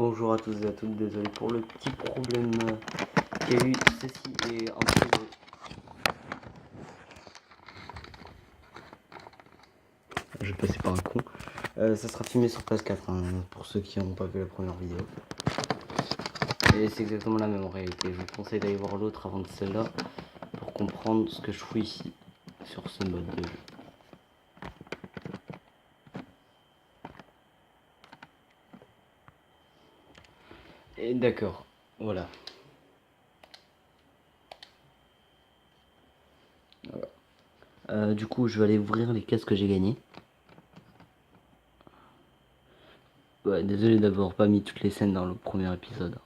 Bonjour à tous et à toutes, désolé pour le petit problème qu'il y a eu, ceci est un peu... Je vais passer par un con. Ça sera filmé sur PS4, hein, pour ceux qui n'ont pas vu la première vidéo. Et c'est exactement la même en réalité. Je vous conseille d'aller voir l'autre avant de celle-là, pour comprendre ce que je fous ici, sur ce mode de jeu. Et d'accord, voilà. Du coup, je vais aller ouvrir les caisses que j'ai gagnées. Ouais, désolé d'avoir pas mis toutes les scènes dans le premier épisode.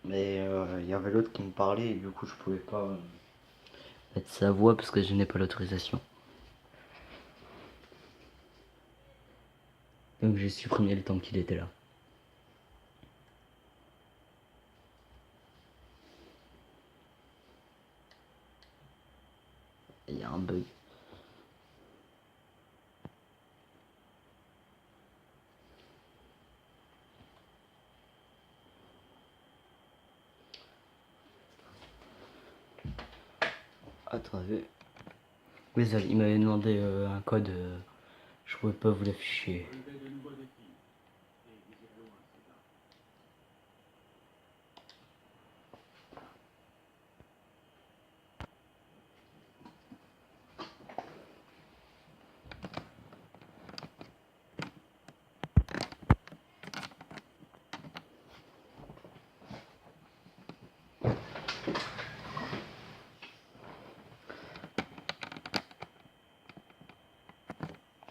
Mais il y avait l'autre qui me parlait et du coup je pouvais pas mettre sa voix parce que je n'ai pas l'autorisation. Donc j'ai supprimé le temps qu'il était là. Il y a un bug. Attendez. Désolé, il m'avait demandé un code. Je pouvais pas vous l'afficher.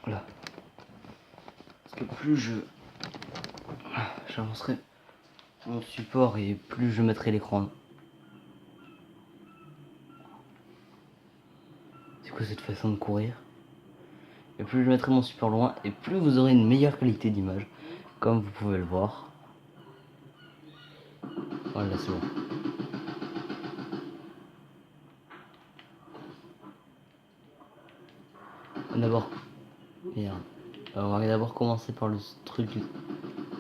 Voilà. Parce que plus j'avancerai mon support et plus je mettrai l'écran. C'est quoi cette façon de courir? Et plus je mettrai mon support loin et plus vous aurez une meilleure qualité d'image. Comme vous pouvez le voir. Voilà, c'est bon. D'abord, merde. On va d'abord commencer par le truc du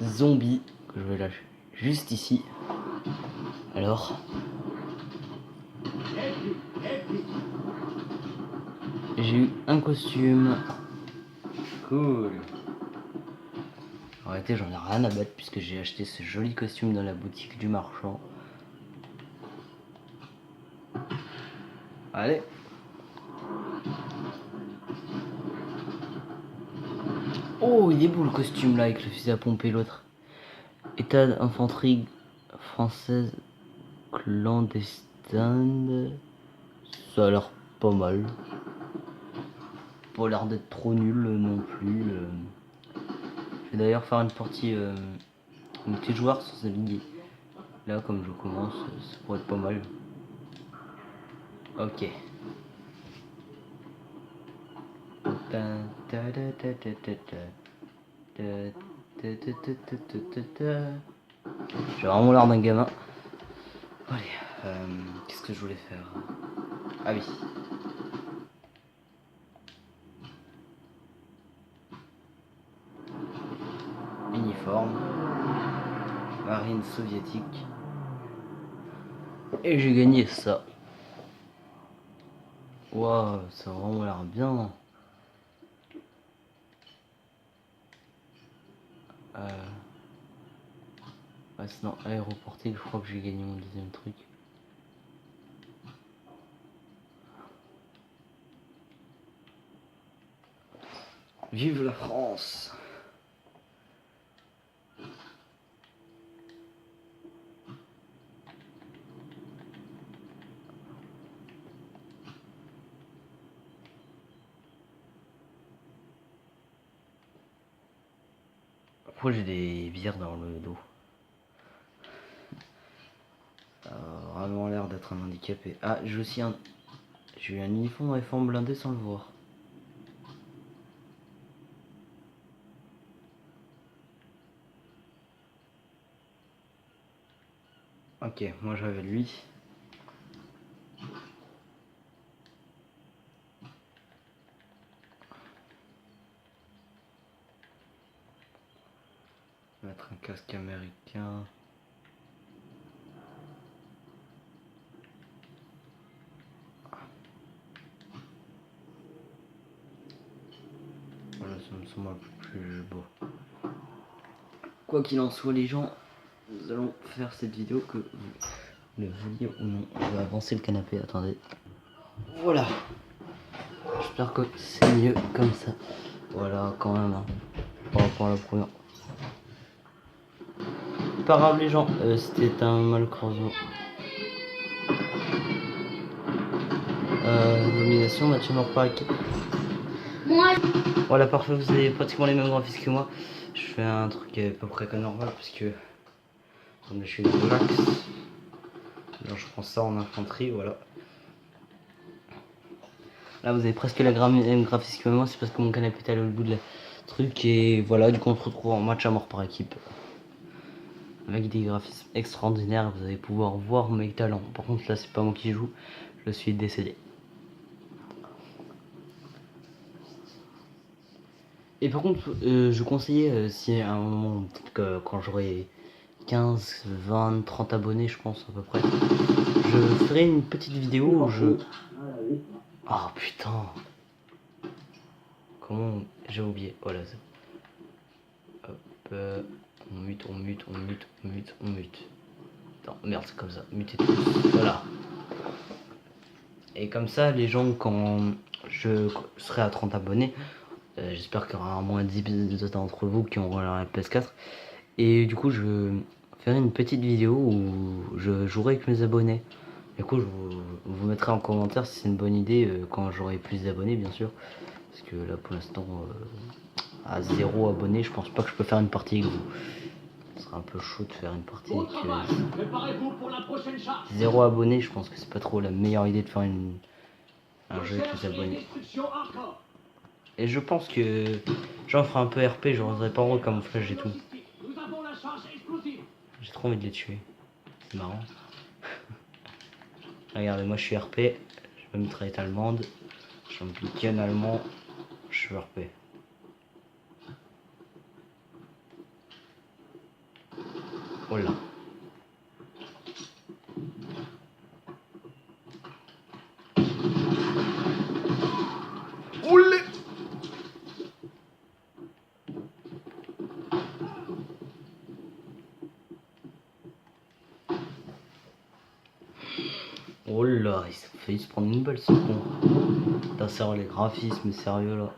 zombie que je vais lâcher juste ici. Alors, j'ai eu un costume. Cool. En réalité, j'en ai rien à battre puisque j'ai acheté ce joli costume dans la boutique du marchand. Allez. Oh, il est beau le costume là avec le fusil à pomper l'autre. État d'infanterie française clandestine. Ça a l'air pas mal. Pas l'air d'être trop nul non plus. Je vais d'ailleurs faire une partie multijoueur sur ce ligue. Là, comme je commence, ça pourrait être pas mal. Ok. J'ai vraiment l'air d'un gamin. Allez, qu'est-ce que je voulais faire? Ah oui. Uniforme. Marine soviétique. Et j'ai gagné ça. Waouh, ça a vraiment l'air bien. Ouais, sinon, aéroportique, je crois que j'ai gagné mon deuxième truc. Vive la France! Pourquoi j'ai des bières dans le dos? Ça a vraiment l'air d'être un handicapé. Ah, j'ai aussi un... J'ai eu un uniforme réforme blindé sans le voir. Ok, moi j'avais lui. Mettre un casque américain. Voilà, ça me semble un peu plus beau. Quoi qu'il en soit, les gens, nous allons faire cette vidéo que vous le vouliez ou non. Je vais avancer le canapé, attendez. Voilà. J'espère que c'est mieux comme ça. Voilà, quand même, hein, par rapport à la première. Pas grave, les gens, c'était un mal corso. Nomination, match mort par équipe. Voilà, parfait, vous avez pratiquement les mêmes graphismes que moi. Je fais un truc à peu près comme normal, puisque comme je suis dans l'axe, alors je prends ça en infanterie, voilà. Là, vous avez presque la même graphisme que moi, c'est parce que mon canapé est allé au bout de la truc, et voilà, du coup, on se retrouve en match à mort par équipe. Avec des graphismes extraordinaires, vous allez pouvoir voir mes talents. Par contre, là, c'est pas moi qui joue, je suis décédé. Et par contre, je conseillais, si à un moment, peut-être que quand j'aurai 15, 20, 30 abonnés, je pense à peu près, je ferai une petite vidéo où je... Oh putain. Comment... J'ai oublié. Voilà. Hop. On mute, on mute, on mute, on mute, on mute. Non, merde, c'est comme ça. Mutez tous. Voilà. Et comme ça, les gens, quand je serai à 30 abonnés, j'espère qu'il y aura au moins 10 d'entre vous qui auront la PS4. Et du coup, je ferai une petite vidéo où je jouerai avec mes abonnés. Du coup, je vous mettrai en commentaire si c'est une bonne idée quand j'aurai plus d'abonnés, bien sûr. Parce que là, pour l'instant, à 0 abonnés, je pense pas que je peux faire une partie avec vous. Ce sera un peu chaud de faire une partie avec 0 abonnés. Je pense que c'est pas trop la meilleure idée de faire un jeu avec les abonnés. Et je pense que j'en ferai un peu RP, je reviendrai pas en haut camouflage et tout. J'ai trop envie de les tuer. C'est marrant. Regardez, moi je suis RP, je peux mitraillette allemande, je suis un piquet allemand, je suis RP. Oh là. Oulé. Oh là, il a failli se prendre une balle ce con. T'as serré les graphismes, sérieux là.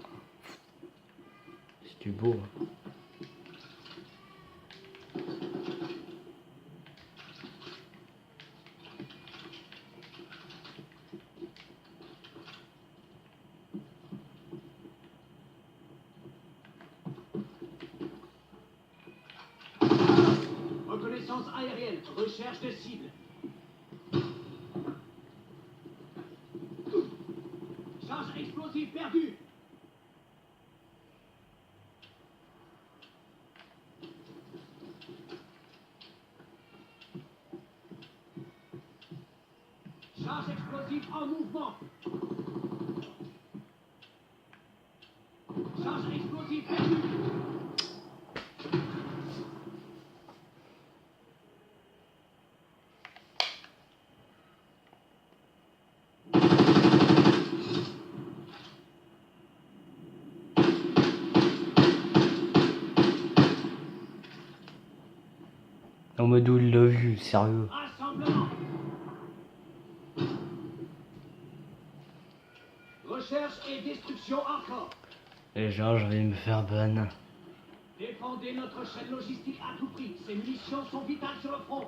C'est du beau. Reconnaissance aérienne, recherche de cible. Charge explosive perdue. Charge explosive en mouvement. Charge explosive perdue. En mode où il l'a vu, sérieux. Rassemblement. Recherche et destruction hardcore. Les gens, je vais me faire ban. Défendez notre chaîne logistique à tout prix. Ces munitions sont vitales sur le front.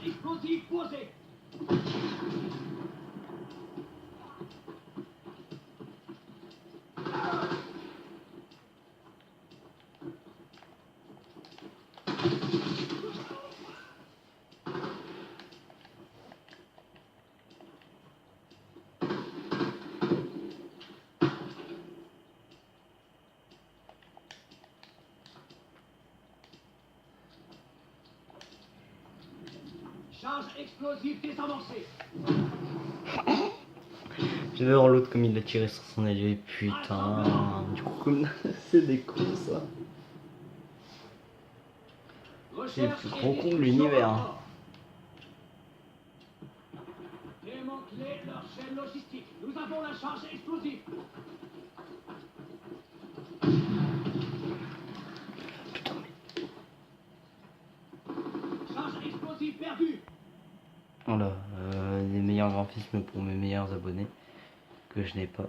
explosif posé. Charge explosive désamorcée. Je vais voir l'autre comme il a tiré sur son allié. Putain. Du coup, c'est des cons ça. C'est le plus gros con de l'univers. Démanteler leur chaîne logistique. Nous avons la charge explosive. Putain, mais. Charge explosive perdue. Voilà, les meilleurs graphismes pour mes meilleurs abonnés que je n'ai pas.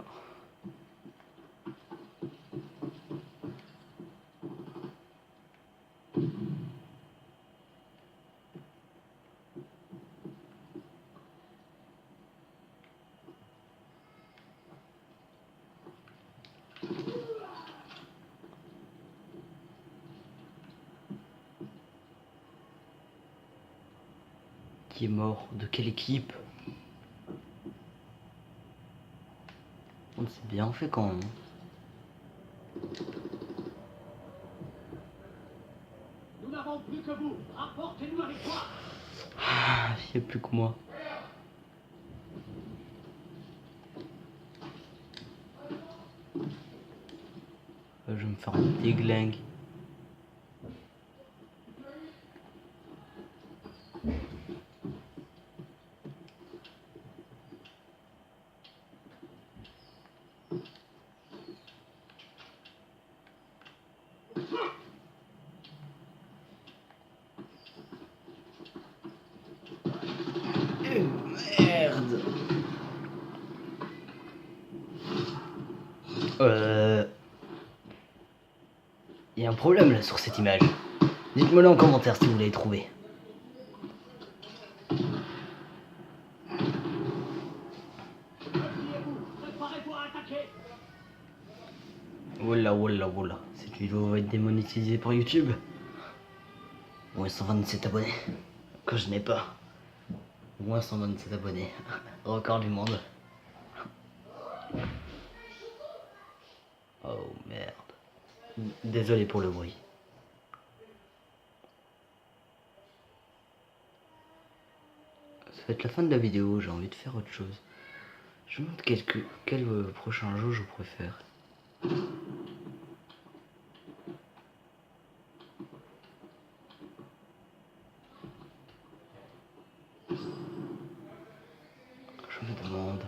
Qui est mort? De quelle équipe? On s'est bien fait quand même. Nous n'avons plus que vous. Rapportez-nous la victoire. Ah, il n'y a plus que moi. Je vais me faire un déglingue. Merde. Il y a un problème là sur cette image. Dites-moi le en commentaire si vous l'avez trouvé. Repliez-vous. Préparez-vous à attaquer. Oula oula oula. Cette vidéo va être démonétisée par YouTube. Moins 127 abonnés. Que je n'ai pas. Moins 127 abonnés. Record du monde. Oh merde. Désolé pour le bruit. Ça va être la fin de la vidéo, j'ai envie de faire autre chose. Je me demande quel prochain jeu je préfère. Je me demande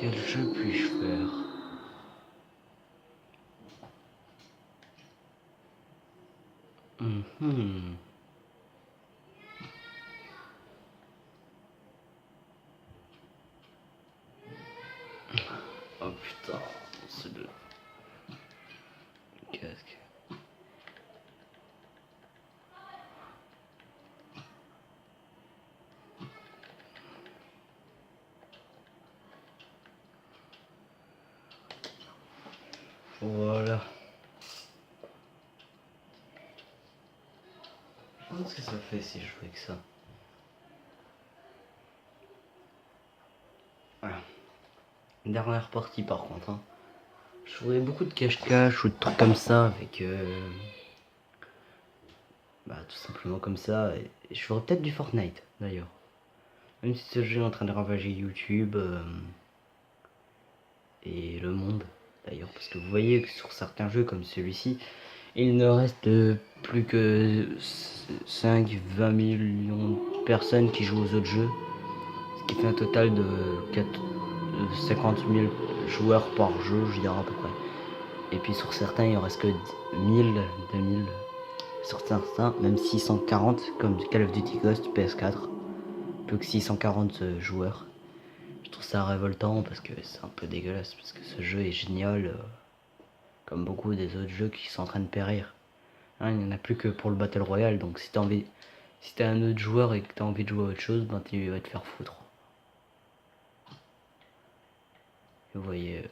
quel jeu puis-je faire. Oh putain, c'est de... Casque. Voilà. Je pense que ça fait si je jouais que ça. Voilà. Dernière partie par contre. Hein. Je jouais beaucoup de cache-cache ou de trucs comme ça avec... Bah tout simplement comme ça. Et je ferais peut-être du Fortnite d'ailleurs. Même si ce jeu est en train de ravager YouTube et le monde d'ailleurs. Parce que vous voyez que sur certains jeux comme celui-ci, il ne reste plus que 5-20 millions de personnes qui jouent aux autres jeux. Ce qui fait un total de 50 000 joueurs par jeu, je dirais à peu près. Et puis sur certains, il en reste que 1000, 2000. Sur certains, même 640, comme Call of Duty Ghost PS4. Plus que 640 joueurs. Je trouve ça révoltant parce que c'est un peu dégueulasse. Parce que ce jeu est génial. Comme beaucoup des autres jeux qui sont en train de périr. Hein, il n'y en a plus que pour le Battle Royale. Donc si Si t'as un autre joueur et que t'as envie de jouer à autre chose, ben tu vas te faire foutre. Et vous voyez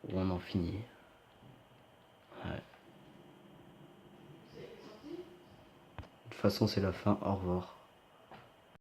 où on en finit. Ouais. De toute façon c'est la fin, au revoir.